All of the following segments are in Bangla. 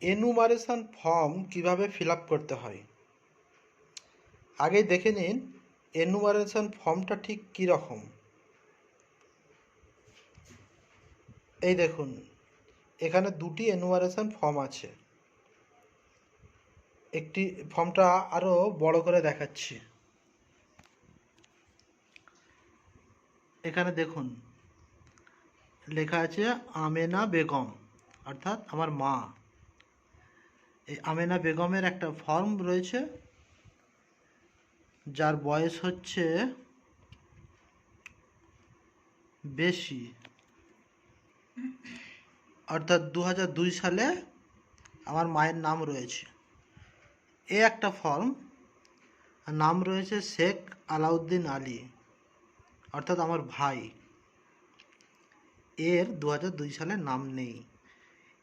এনুমারেশন ফর্ম কিভাবে ফিল আপ করতে হয়। আগে দেখে নিন এনুমারেশন ফর্মটা ঠিক কী রকম। এই দেখুন, এখানে দুটি এনুমারেশন ফর্ম আছে। একটি ফর্মটা আরও বড় করে দেখাচ্ছি। এখানে দেখুন লেখা আছে আমেনা বেগম, অর্থাৎ আমার মা। এই আমেনা বেগমের একটা ফর্ম রয়েছে, যার বয়স হচ্ছে বেশি, অর্থাৎ 2002 সালে আমার মায়ের নাম রয়েছে। এ একটা ফর্ম, নাম রয়েছে শেখ আলাউদ্দিন আলী, অর্থাৎ আমার ভাই। এর 2002 সালে নাম নেই।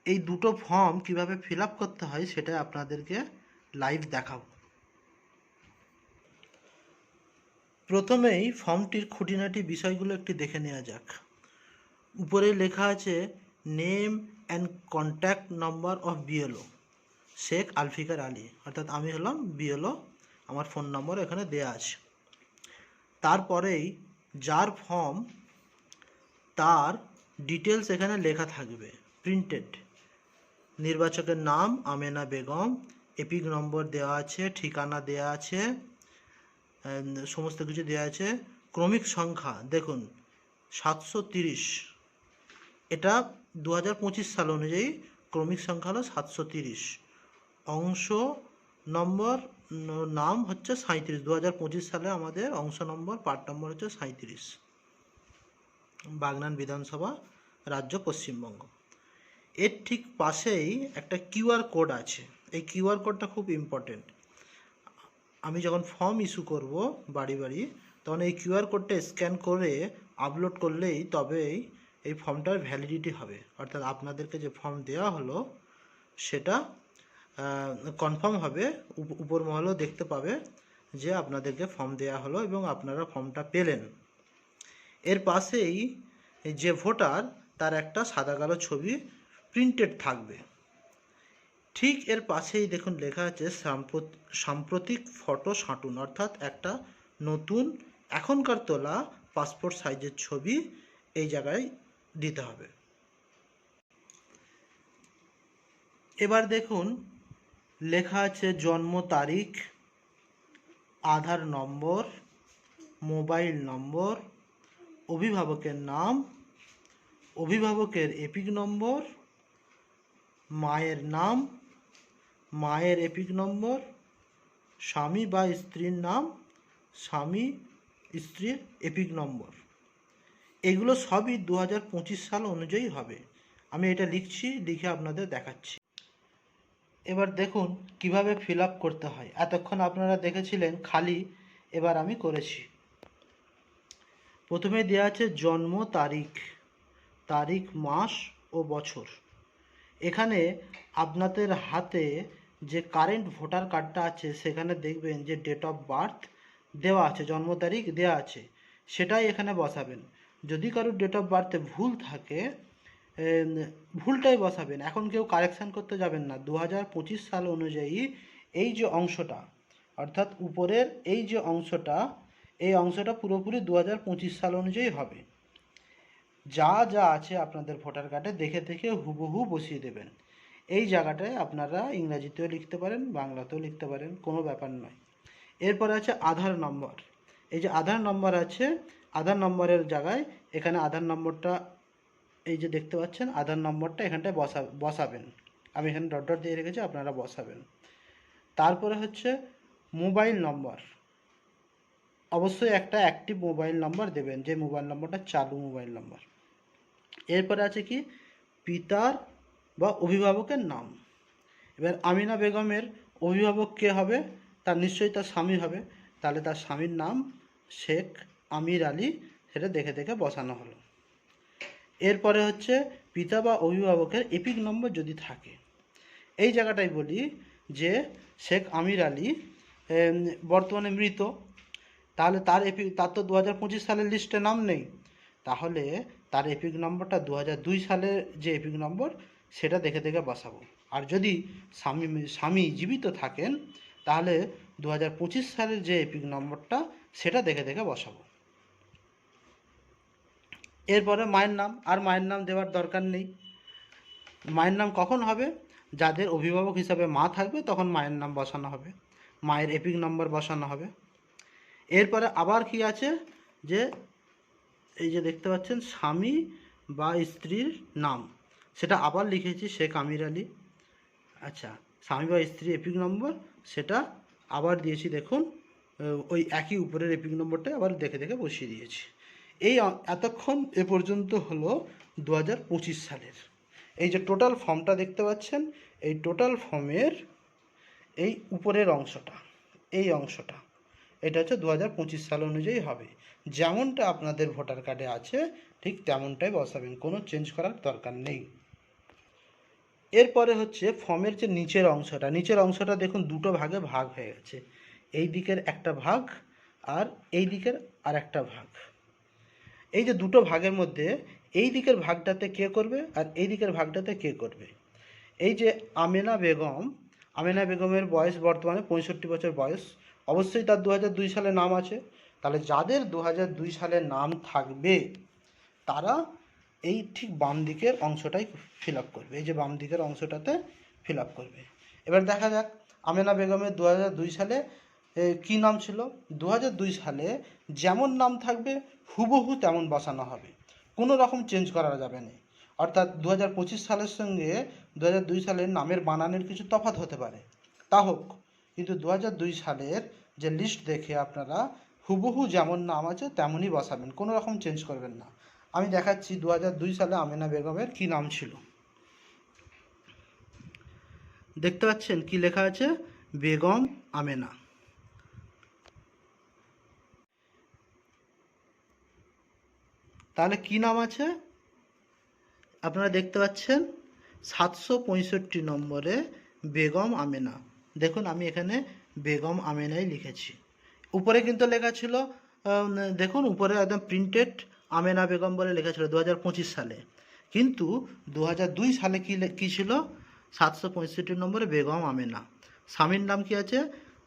এই দুটো ফর্ম কিভাবে ফিল আপ করতে হয় সেটা আপনাদেরকে লাইভ দেখাবো। প্রথমেই ফর্মটির খুঁটিনাটি বিষয়গুলো একটু দেখে নেওয়া যাক। উপরে লেখা আছে name and contact number of BLO Sheikh Alfikar Ali, অর্থাৎ আমি হলাম বিএলও। আমার ফোন নম্বর এখানে দেয়া আছে। তারপরেই যার ফর্ম তার ডিটেলস এখানে লেখা থাকবে প্রিন্টেড। নির্বাচকের নাম আমেনা বেগম, এপিক নম্বর দেওয়া আছে, ঠিকানা দেওয়া আছে, সমস্ত কিছু দেওয়া আছে। ক্রমিক সংখ্যা দেখুন 730, এটা 2025 সাল অনুযায়ী ক্রমিক সংখ্যা হলো 730। অংশ নম্বর নাম হচ্ছে 37, 2025 সালে আমাদের অংশ নম্বর পার্ট নম্বর হচ্ছে 37, বাগনান বিধানসভা, রাজ্য পশ্চিমবঙ্গ। এর ঠিক পাশেই একটা কিউআর কোড আছে। এই কিউআর কোডটা খুব ইম্পর্টেন্ট। আমি যখন ফর্ম ইস্যু করব বাড়ি বাড়ি, তখন এই কিউআর কোডটা স্ক্যান করে আপলোড করলেই তবেই এই ফর্মটার ভ্যালিডিটি হবে, অর্থাৎ আপনাদেরকে যে ফর্ম দেওয়া হলো সেটা কনফার্ম হবে। উপর মহলেও দেখতে পাবে যে আপনাদেরকে ফর্ম দেওয়া হলো এবং আপনারা ফর্মটা পেলেন। এর পাশেই যে ভোটার তার একটা সাদা কালো ছবি প্রিন্টেড থাকবে। ঠিক এর পাশেই দেখুন লেখা আছে সাম্প্রতিক ফটো সাঁটুন, অর্থাৎ একটা নতুন এখনকার তোলা পাসপোর্ট সাইজের ছবি এই জায়গায় দিতে হবে। এবার দেখুন লেখা আছে জন্ম তারিখ, আধার নম্বর, মোবাইল নম্বর, অভিভাবকের নাম, অভিভাবকের এপিক নম্বর, মায়ের নাম, মায়ের এপিক নম্বর, স্বামী বা স্ত্রীর নাম, স্বামী স্ত্রীর এপিক নম্বর। এগুলো সবই 2025 সাল অনুযায়ী হবে। আমি এটা লিখছি, লিখে আপনাদের দেখাচ্ছি। এবার দেখুন কিভাবে ফিল আপ করতে হয়। এতক্ষণ আপনারা দেখেছিলেন খালি, এবার আমি করেছি। প্রথমে দেওয়া আছে জন্ম তারিখ, তারিখ, মাস ও বছর। এখানে আপনাদের হাতে যে কারেন্ট ভোটার কার্ডটা আছে সেখানে দেখবেন যে ডেট অফ বার্থ দেওয়া আছে, জন্ম তারিখ দেওয়া আছে, সেটাই এখানে বসাবেন। যদি কারোর ডেট অফ বার্থে ভুল থাকে ভুলটাই বসাবেন। এখন কেউ কারেকশান করতে যাবেন না। 2025 সাল অনুযায়ী এই যে অংশটা, অর্থাৎ উপরের এই যে অংশটা, এই অংশটা পুরোপুরি 2025 সাল অনুযায়ী হবে। যা যা আছে আপনাদের ভোটার কার্ডে দেখে দেখে হুবহু বসিয়ে দেবেন। এই জায়গাটায় আপনারা ইংরাজিতেও লিখতে পারেন, বাংলাতেও লিখতে পারেন, কোনো ব্যাপার নয়। এরপরে আছে আধার নম্বর। এই যে আধার নম্বর আছে, আধার নম্বরের জায়গায় এখানে আধার নম্বরটা এই যে দেখতে পাচ্ছেন, আধার নম্বরটা এখানটায় বসাবেন। আমি এখানে ডট ডট দিয়ে রেখেছি, আপনারা বসাবেন। তারপরে হচ্ছে মোবাইল নম্বর, অবশ্যই একটা অ্যাক্টিভ মোবাইল নম্বর দেবেন, যে মোবাইল নম্বরটা চালু মোবাইল নম্বর। এরপরে আছে কি পিতার বা অভিভাবকের নাম। এবার আমিনা বেগমের অভিভাবক কে হবে? তার নিশ্চয়ই তার স্বামী হবে, তাহলে তার স্বামীর নাম শেখ আমির আলী, সেটা দেখে দেখে বসানো হলো। এরপরে হচ্ছে পিতা বা অভিভাবকের এপিক নম্বর যদি থাকে। এই জায়গাটাই বলি যে শেখ আমির আলী বর্তমানে মৃত, তাহলে তার তো 2025 সালের লিস্টে নাম নেই, তাহলে তার এপিক নম্বরটা 2002 সালের যে এপিক নম্বর সেটা দেখে দেখে বসাবো। আর যদি স্বামী জীবিত থাকেন তাহলে 2025 সালের যে এপিক নম্বরটা সেটা দেখে দেখে বসাবো। এরপরে মায়ের নাম, আর মায়ের নাম দেওয়ার দরকার নেই। মায়ের নাম কখন হবে? যাদের অভিভাবক হিসাবে মা থাকবে তখন মায়ের নাম বসানো হবে, মায়ের এপিক নম্বর বসানো হবে। এরপরে আবার কি আছে, যে এই যে দেখতে পাচ্ছেন স্বামী বা স্ত্রীর নাম, সেটা আবার লিখেছি শেখ আমির আলী। আচ্ছা, স্বামী বা স্ত্রী এপিক নম্বর সেটা আবার দিয়েছি, দেখুন ওই একই উপরের এপিক নম্বরটা আবার দেখে দেখে বসিয়ে দিয়েছি। এই এতক্ষণ এ পর্যন্ত হলো 2025 সালের। এই যে টোটাল ফর্মটা দেখতে পাচ্ছেন, এই টোটাল ফর্মের এই উপরের অংশটা, এই অংশটা, এটা হচ্ছে 2025 সাল অনুযায়ী হবে। যেমনটা আপনাদের ভোটার কার্ডে আছে ঠিক তেমনটাই বসাবেন, কোনো চেঞ্জ করার দরকার নেই। এরপরে হচ্ছে ফর্মের যে নিচের অংশটা দেখুন দুটো ভাগে ভাগ হয়ে গেছে, এই দিকের একটা ভাগ আর এই দিকের আর একটা ভাগ। এই যে দুটো ভাগের মধ্যে এই দিকের ভাগটাতে কে করবে আর এই দিকের ভাগটাতে কে করবে? এই যে আমেনা বেগমের বয়স বর্তমানে 65 বছর বয়স, অবশ্যই তার 2002 সালে নাম আছে। তাহলে যাদের 2002 সালে নাম থাকবে তারা এই ঠিক বাম দিকের অংশটাই ফিল আপ করবে, এই যে বাম দিকের অংশটাতে ফিল আপ করবে। এবার দেখা যাক আমেনা বেগমের 2002 সালে কী নাম ছিল। 2002 সালে যেমন নাম থাকবে হুবহু তেমন বসানো হবে, কোনো রকম চেঞ্জ করা যাবে না। অর্থাৎ 2025 সালের সঙ্গে 2002 সালের নামের বানানের কিছু তফাৎ হতে পারে, তা হোক, কিন্তু 2002 সালের যে লিস্ট দেখে আপনারা হুবহু যেমন নাম আছে তেমনই বসাবেন, কোনো রকম চেঞ্জ করবেন না। আমি দেখাচ্ছি 2002 সালে আমেনা বেগমের কী নাম ছিল। দেখতে পাচ্ছেন কি লেখা আছে? বেগম আমেনা। তাহলে কি নাম আছে আপনারা দেখতে পাচ্ছেন 765 নম্বরে বেগম আমেনা। দেখুন আমি এখানে বেগম আমেনাই লিখেছি, উপরে কিন্তু লেখা ছিল দেখুন উপরে একদম প্রিন্টেড আমেনা বেগম বলে লেখা ছিল 2025 সালে, কিন্তু 2002 সালে কি ছিল? 765 নম্বরে বেগম আমেনা। স্বামীর নাম কি আছে?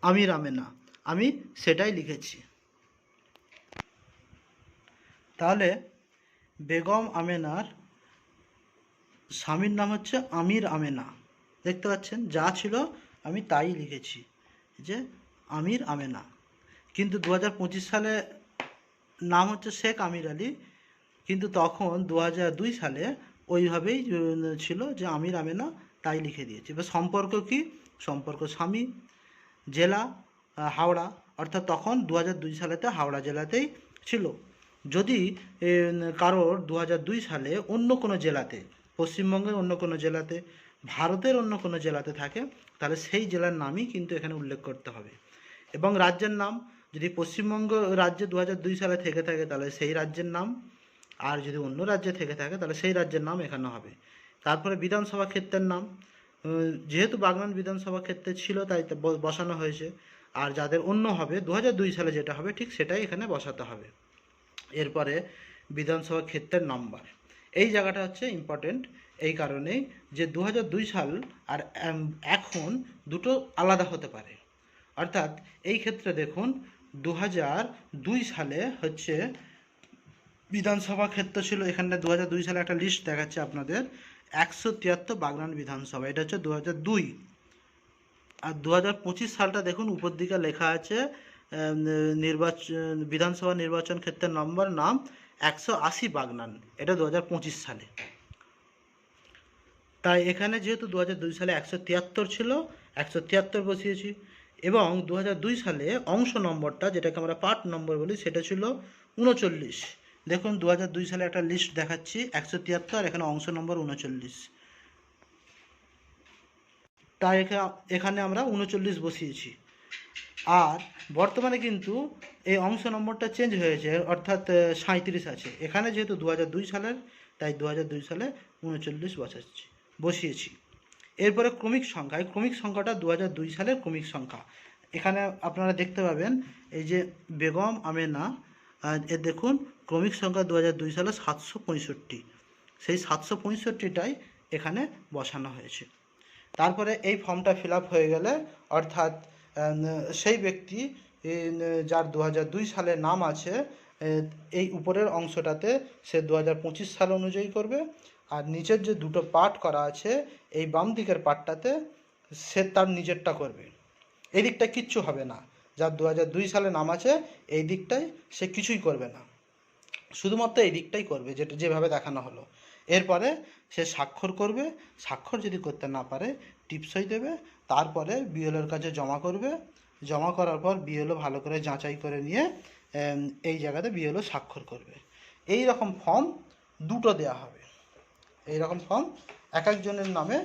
আমির আমেনা, আমি সেটাই লিখেছি। তাহলে বেগম আমেনার স্বামীর নাম হচ্ছে আমির আমেনা, দেখতে পাচ্ছেন যা ছিল আমি তাই লিখেছি যে আমির আমেনা। কিন্তু 2025 সালে নাম হচ্ছে শেখ আমির আলী, কিন্তু তখন 2002 সালে ওইভাবেই ছিল যে আমির আমেনা, তাই লিখে দিয়েছি। এবার সম্পর্ক কি? সম্পর্ক স্বামী, জেলা হাওড়া, অর্থাৎ তখন 2002 সালেতে হাওড়া জেলাতেই ছিল। যদি কারোর 2002 সালে অন্য কোনো জেলাতে, পশ্চিমবঙ্গের অন্য কোনো জেলাতে, ভারতের অন্য কোনো জেলাতে থাকে তাহলে সেই জেলার নামই কিন্তু এখানে উল্লেখ করতে হবে। এবং রাজ্যের নাম, যদি পশ্চিমবঙ্গ রাজ্যে 2002 সালে থেকে থাকে তাহলে সেই রাজ্যের নাম, আর যদি অন্য রাজ্যে থেকে থাকে তাহলে সেই রাজ্যের নাম এখানে হবে। তারপরে বিধানসভা ক্ষেত্রের নাম, যেহেতু বাগনান বিধানসভা ক্ষেত্রে ছিল তাই বসানো হয়েছে, আর যাদের অন্য হবে 2002 সালে যেটা হবে ঠিক সেটাই এখানে বসাতে হবে। এরপরে বিধানসভা ক্ষেত্রের নাম্বার, এই জায়গাটা হচ্ছে ইম্পর্টেন্ট এই কারণেই যে 2002 সাল আর এখন দুটো আলাদা হতে পারে। অর্থাৎ এই ক্ষেত্রে দেখুন 2002 সালে হচ্ছে বিধানসভা ক্ষেত্র ছিল, এখানে 2002 সালে একটা লিস্ট দেখাচ্ছে আপনাদের 173 বাগনান বিধানসভা, এটা হচ্ছে 2002। আর 2025 সালটা দেখুন উপর দিকে লেখা আছে বিধানসভা নির্বাচন ক্ষেত্রের নম্বর নাম 180 বাগনান, এটা 2025 সালে। তাই এখানে যেহেতু 2002 সালে 173 ছিল 173 বসিয়েছি, এবং 2002 সালে অংশ নম্বরটা যেটাকে আমরা পার্ট নম্বর বলি সেটা ছিল 39। দেখুন 2002 সালে একটা লিস্ট দেখাচ্ছি 173, এখানে অংশ নম্বর 39, তাই এখানে আমরা 39 বসিয়েছি। আর বর্তমানে কিন্তু এই অংশ নম্বরটা চেঞ্জ হয়েছে, অর্থাৎ 37 আছে, এখানে যেহেতু 2002 সালের তাই 2002 সালে 39 বসিয়েছি। এরপরে ক্রমিক সংখ্যা, এই ক্রমিক সংখ্যাটা 2002 সালের ক্রমিক সংখ্যা, এখানে আপনারা দেখতে পাবেন এই যে বেগম আমেনা, এর দেখুন ক্রমিক সংখ্যা 2002 সালে 765, সেই 765টাই এখানে বসানো হয়েছে। তারপরে এই ফর্মটা ফিল আপ হয়ে গেলে, অর্থাৎ সেই ব্যক্তি যার 2002 সালে নাম আছে, এই উপরের অংশটাতে সে 2025 সাল অনুযায়ী করবে, আর নিচের যে দুটো পার্ট করা আছে এই বাম দিকের পার্টটাতে সে তার নিজেরটা করবে। এই দিকটা কিচ্ছু হবে না। যার 2002 সালে নাম আছে এই দিকটায় সে কিছুই করবে না, শুধুমাত্র এই দিকটাই করবে, যেটা যেভাবে দেখানো হলো। এরপরে সে স্বাক্ষর করবে, স্বাক্ষর যদি করতে না পারে টিপসই দেবে, তারপরে বিএলওর কাছে জমা করবে। জমা করার পর বিএলও ভালো করে যাচাই করে নিয়ে এই জায়গাতে বিএলও স্বাক্ষর করবে। এই রকম ফর্ম দুটো দেয়া হবে, এই রকম ফর্ম এক একজনের নামে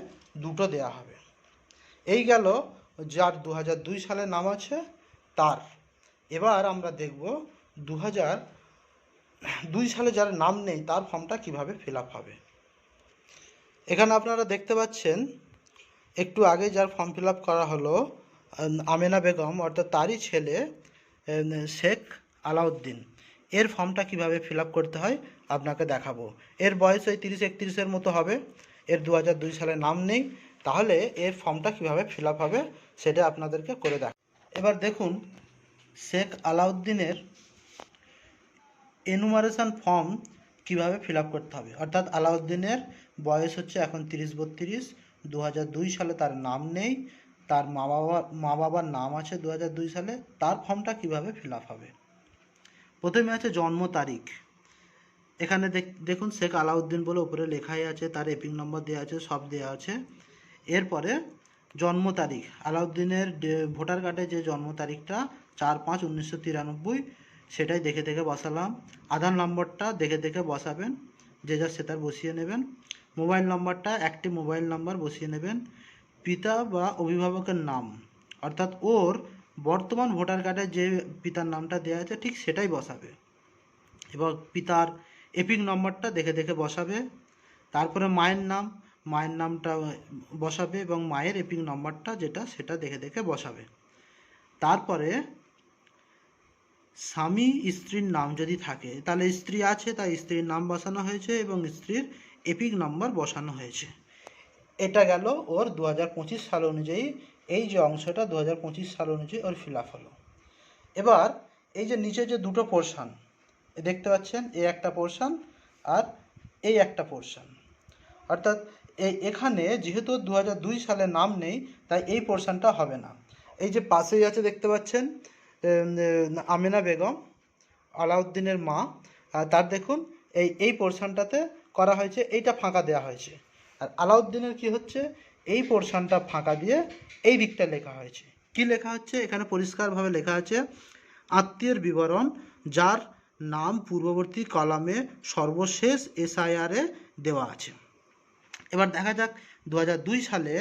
দুটো দেয়া হবে। এই গেল যার 2002 সালে নাম আছে তার। এবার আমরা দেখব 2002 সালে যার নাম নেই তার ফর্মটা কিভাবে ফিল আপ হবে। এখানে আপনারা দেখতে পাচ্ছেন একটু আগে যার ফর্ম ফিল আপ করা হলো আমেনা বেগম, অর্থাৎ তারই ছেলে শেখ আলাউদ্দিন। এর ফর্মটা কিভাবে ফিল আপ করতে হয় আপনাকে দেখাবো। এর বয়স ওই 30-31-এর মতো হবে, এর 2002 সালে নাম নেই, তাহলে এর ফর্মটা কিভাবে ফিল আপ হবে সেটা আপনাদেরকে করে দেখ। এবার দেখুন শেখ আলাউদ্দিনের এনুমারেশন ফর্ম কিভাবে ফিল আপ করতে হবে। অর্থাৎ আলাউদ্দিনের বয়স হচ্ছে এখন 30-32, 2002 সালে তার নাম নেই, তার মা বাবার নাম আছে 2002 সালে, তার ফর্মটা কিভাবে ফিল আপ হবে। প্রথমে আছে জন্ম তারিখ। এখানে দেখুন শেখ আলাউদ্দিন বলে উপরে লেখাই আছে, তার এপিক নম্বর দেওয়া আছে, সব দেওয়া আছে। এরপরে জন্ম তারিখ, আলাউদ্দিনের ভোটার কার্ডে যে জন্ম তারিখটা 4/5/1993, সেটাই দেখে দেখে বসালাম। আধার নম্বরটা দেখে দেখে বসাবেন, যে যার সেটার বসিয়ে নেবেন। মোবাইল নম্বরটা একটি মোবাইল নাম্বার বসিয়ে নেবেন। পিতা বা অভিভাবকের নাম, অর্থাৎ ওর বর্তমান ভোটার কার্ডে যে পিতার নামটা দেওয়া আছে ঠিক সেটাই বসাবে। এবার পিতার এপিক নম্বরটা দেখে দেখে বসাবে। তারপরে মায়ের নাম, মায়ের নামটা বসাবে এবং মায়ের এপিক নম্বরটা যেটা সেটা দেখে দেখে বসাবে। তারপরে স্বামী স্ত্রীর নাম যদি থাকে, তাহলে স্ত্রী আছে তাই স্ত্রীর নাম বসানো হয়েছে এবং স্ত্রীর এপিক নম্বর বসানো হয়েছে। এটা গেল ওর 2025 সাল অনুযায়ী, এই যে অংশটা 2025 সাল অনুযায়ী ওর ফিল আপ হলো। এবার এই যে নিচে যে দুটো পোর্শন দেখতে পাচ্ছেন, এই একটা পোর্শন আর এই একটা পোর্শন, অর্থাৎ এখানে যেহেতু 2002 সালে নাম নেই তাই এই পোর্শনটা হবে না। এই যে পাশেই আছে দেখতে পাচ্ছেন আমেনা বেগম, আলাউদ্দিনের মা, তার দেখুন এই পোর্শনটাতে করা হয়েছে, এইটা ফাঁকা দেওয়া হয়েছে। আর আলাউদ্দিনের কি হচ্ছে, এই পোর্শনটা ফাঁকা দিয়ে এই দিকটা লেখা হয়েছে। কি লেখা হচ্ছে এখানে পরিষ্কারভাবে লেখা আছে, আত্মীয়ের বিবরণ যার নাম পূর্ববর্তী কলামে সর্বশেষ এসআইআরে দেওয়া আছে। এবার দেখা যাক 2002 সালে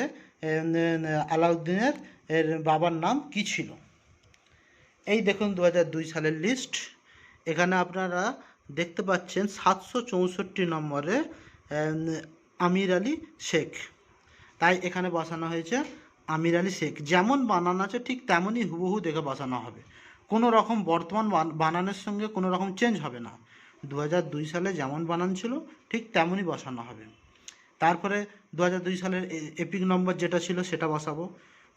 আলাউদ্দিনের বাবার নাম কি ছিল। এই দেখুন 2002 সালের লিস্ট। এখানে আপনারা দেখতে পাচ্ছেন 764 নম্বরে আমির আলী শেখ, তাই এখানে বসানো হয়েছে আমির আলী শেখ। যেমন বানান আছে ঠিক তেমনই হুবহু দেখে বসানো হবে, কোনো রকম বর্তমান বানানের সঙ্গে কোনো রকম চেঞ্জ হবে না। 2002 সালে যেমন বানান ছিল ঠিক তেমনই বসানো হবে। তারপরে 2002 সালের এপিক নম্বর যেটা ছিল সেটা বসাবো।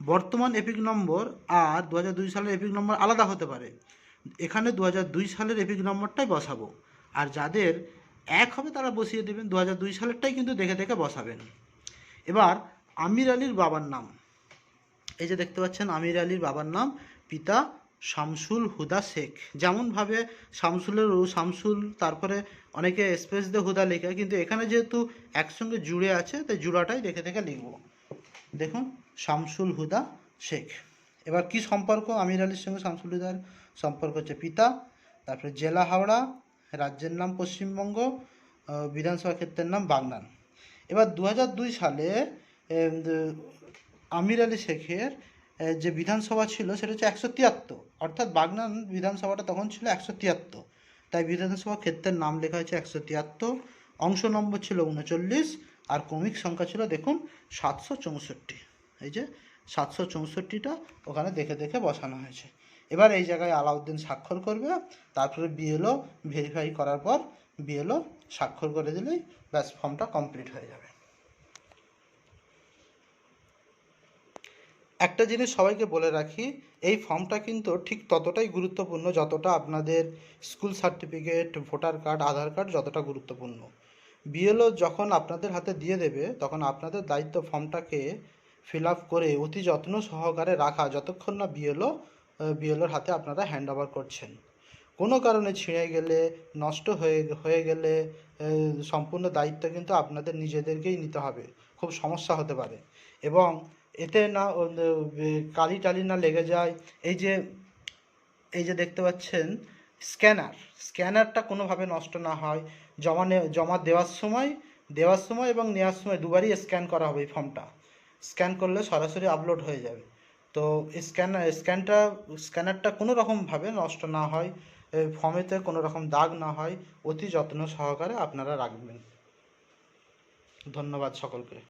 বর্তমান এপিক নম্বর আর 2002 সালের এপিক নম্বর আলাদা হতে পারে, এখানে 2002 সালের এপিক নম্বরটাই বসাবো। আর যাদের এক হবে তারা বসিয়ে দেবেন, 2002 সালেরটাই কিন্তু দেখে দেখে বসাবেন। এবার আমির আলীর বাবার নাম, এই যে দেখতে পাচ্ছেন আমির আলীর বাবার নাম পিতা শামসুল হুদা শেখ। যেমনভাবে শামসুলের শামসুল, তারপরে অনেকে স্পেস দিয়ে হুদা লেখে, কিন্তু এখানে যেহেতু একসঙ্গে জুড়ে আছে তাই জুড়াটাই দেখে দেখে লিখব। দেখুন শামসুল হুদা শেখ। এবার কি সম্পর্ক আমির আলীর সঙ্গে শামসুল হুদার সম্পর্ক হচ্ছে পিতা, তারপরে জেলা হাওড়া, রাজ্যের নাম পশ্চিমবঙ্গ, বিধানসভা ক্ষেত্রের নাম বাগনান। এবার 2002 সালে আমির আলী শেখের যে বিধানসভা ছিল সেটা হচ্ছে 173, অর্থাৎ বাগনান বিধানসভাটা তখন ছিল 173, তাই বিধানসভা ক্ষেত্রের নাম লেখা হয়েছে 173। অংশ নম্বর ছিল 39 আর ক্রমিক সংখ্যা ছিল দেখুন 764। এই যে 764টা ওখানে দেখে দেখে বসানো হয়েছে। এবার এই জায়গায় আলাউদ্দিন স্বাক্ষর করবে, তারপরে বিএলও ভেরিফাই করার পর বিএলও স্বাক্ষর করে দিলেই ব্যাস ফর্মটা কমপ্লিট হয়ে যাবে। একটা জিনিস সবাইকে বলে রাখি, এই ফর্মটা কিন্তু ঠিক ততটাই গুরুত্বপূর্ণ যতটা আপনাদের স্কুল সার্টিফিকেট, ভোটার কার্ড, আধার কার্ড যতটা গুরুত্বপূর্ণ। বিএলও যখন আপনাদের হাতে দিয়ে দেবে তখন আপনাদের দায়িত্ব ফর্মটাকে ফিল আপ করে অতি যত্ন সহকারে রাখা, যতক্ষণ না বিএলওর হাতে আপনারা হ্যান্ড ওভার করছেন। কোনো কারণে ছিঁড়ে গেলে, নষ্ট হয়ে গেলে সম্পূর্ণ দায়িত্ব কিন্তু আপনাদের নিজেদেরকেই নিতে হবে। খুব সমস্যা হতে পারে এবং এতে না কালি টালি না লেগে যায়। এই যে দেখতে পাচ্ছেন স্ক্যানারটা কোনোভাবে নষ্ট না হয়। জমা দেওয়ার সময় এবং নেওয়ার সময় দুবারই স্ক্যান করা হবে এই ফর্মটা। স্ক্যান করলে সরাসরি আপলোড হয়ে যাবে। তো স্ক্যানারটা কোনো রকমভাবে নষ্ট না হয়, ফর্মেতে কোনো রকম দাগ না হয়, অতি যত্ন সহকারে আপনারা রাখবেন। ধন্যবাদ সকলকে।